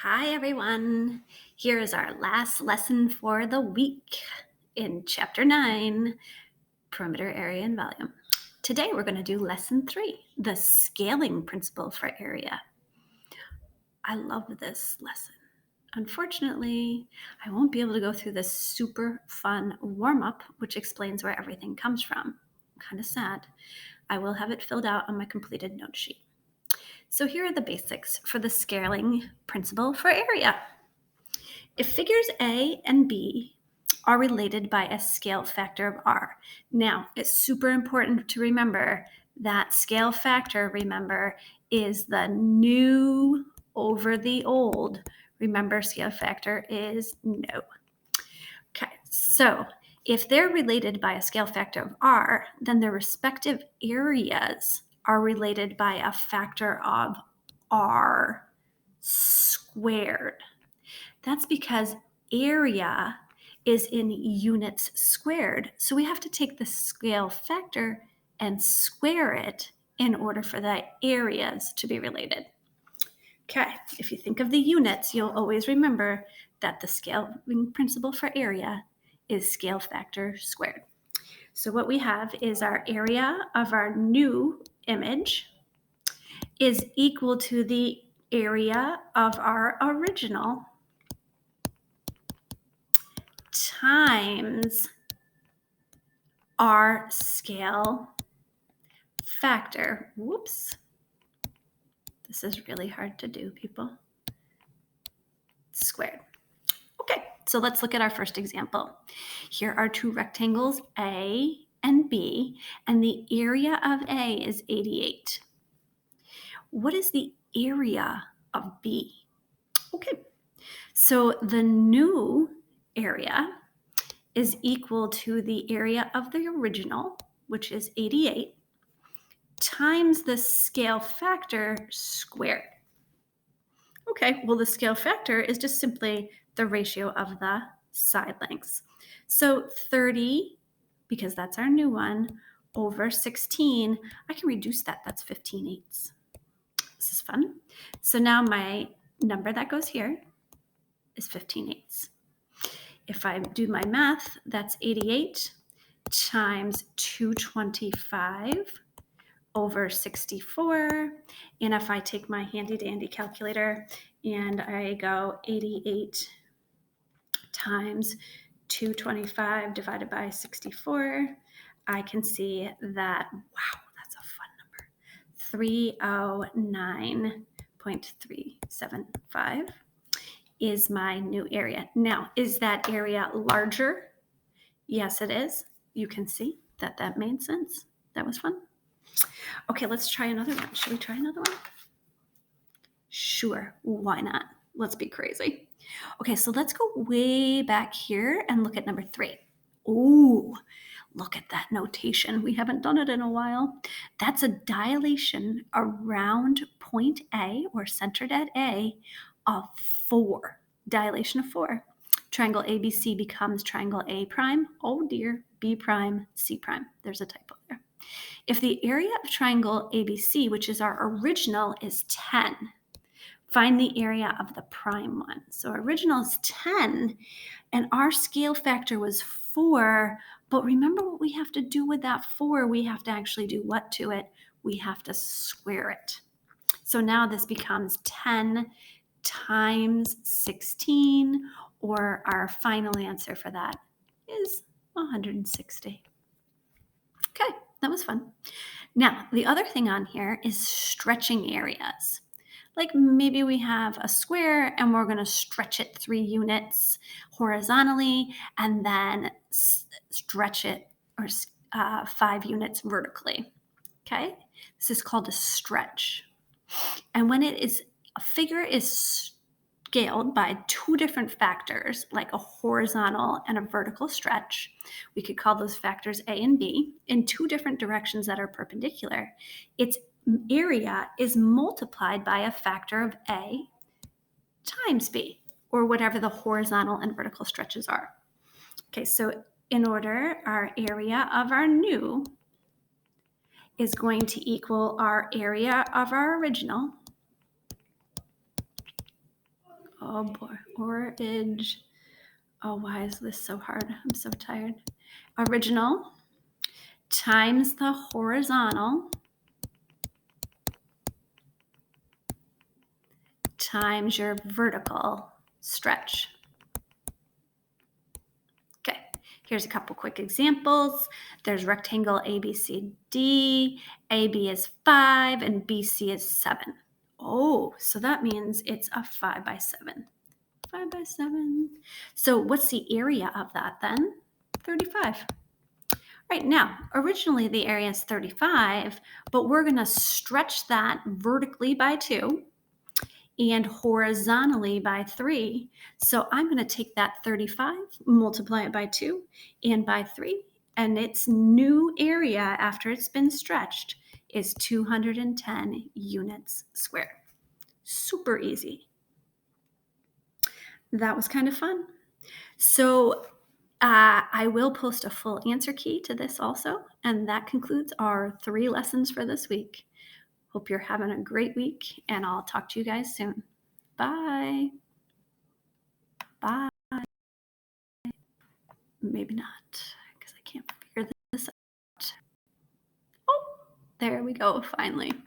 Hi, everyone. Here is our last lesson for the week in Chapter 9, Perimeter Area and Volume. Today, we're going to do Lesson 3, the Scaling Principle for Area. I love this lesson. Unfortunately, I won't be able to go through this super fun warm-up, which explains where everything comes from. Kind of sad. I will have it filled out on my completed note sheet. So here are the basics for the scaling principle for area. If figures A and B are related by a scale factor of R. Now, it's super important to remember that scale factor, remember, is the new over the old. Remember, scale factor is no. Okay, so if they're related by a scale factor of R, then their respective areas are related by a factor of R squared. That's because area is in units squared. So we have to take the scale factor and square it in order for the areas to be related. Okay, if you think of the units, you'll always remember that the scaling principle for area is scale factor squared. So what we have is our area of our new image is equal to the area of our original times our scale factor. Whoops. This is really hard to do, people. Squared. Okay, so let's look at our first example. Here are two rectangles, A and B, and the area of A is 88. What is the area of B? Okay, so the new area is equal to the area of the original, which is 88, times the scale factor squared. Okay, well, the scale factor is just simply the ratio of the side lengths. So 30, because that's our new one, over 16, I can reduce that. That's 15/8. This is fun. So now my number that goes here is 15/8. If I do my math, that's 88 times 225 over 64. And if I take my handy dandy calculator and I go 88 times 225 divided by 64, I can see that, wow, that's a fun number. 309.375 is my new area. Now, is that area larger? Yes, it is. You can see that that made sense. That was fun. Okay, let's try another one. Should we try another one? Sure, why not? Let's be crazy. Okay, so let's go way back here and look at number 3. Ooh, look at that notation. We haven't done it in a while. That's a dilation around point A, or centered at A, of 4. Dilation of 4. Triangle ABC becomes triangle A prime. Oh dear, B prime, C prime. There's a typo there. If the area of triangle ABC, which is our original, is 10, find the area of the prime one. So original is 10, and our scale factor was 4. But remember what we have to do with that 4? We have to actually do what to it? We have to square it. So now this becomes 10 times 16, or our final answer for that is 160. Okay, that was fun. Now, the other thing on here is stretching areas. Like maybe we have a square and we're going to stretch it 3 units horizontally and then stretch it or 5 units vertically. Okay, this is called a stretch. And when it is, a figure is scaled by 2 different factors, like a horizontal and a vertical stretch, we could call those factors A and B, in 2 different directions that are perpendicular, its area is multiplied by a factor of A times B, or whatever the horizontal and vertical stretches are. Okay, so in order, our area of our new is going to equal our area of our original. Oh boy, orig. Oh, why is this so hard? I'm so tired. Original times the horizontal times your vertical stretch. Okay, here's a couple quick examples. There's rectangle ABCD. AB is 5 and BC is 7. Oh, so that means it's a 5 by 7. 5 by 7. So what's the area of that then? 35. Right now, originally the area is 35, but we're going to stretch that vertically by 2 and horizontally by 3. So I'm going to take that 35, multiply it by 2 and by 3, and its new area after it's been stretched is 210 units squared. Super easy. That was kind of fun. So I will post a full answer key to this also, and that concludes our 3 lessons for this week. Hope you're having a great week, and I'll talk to you guys soon. Bye. Bye. Maybe not, because I can't figure this out. Oh, there we go, finally.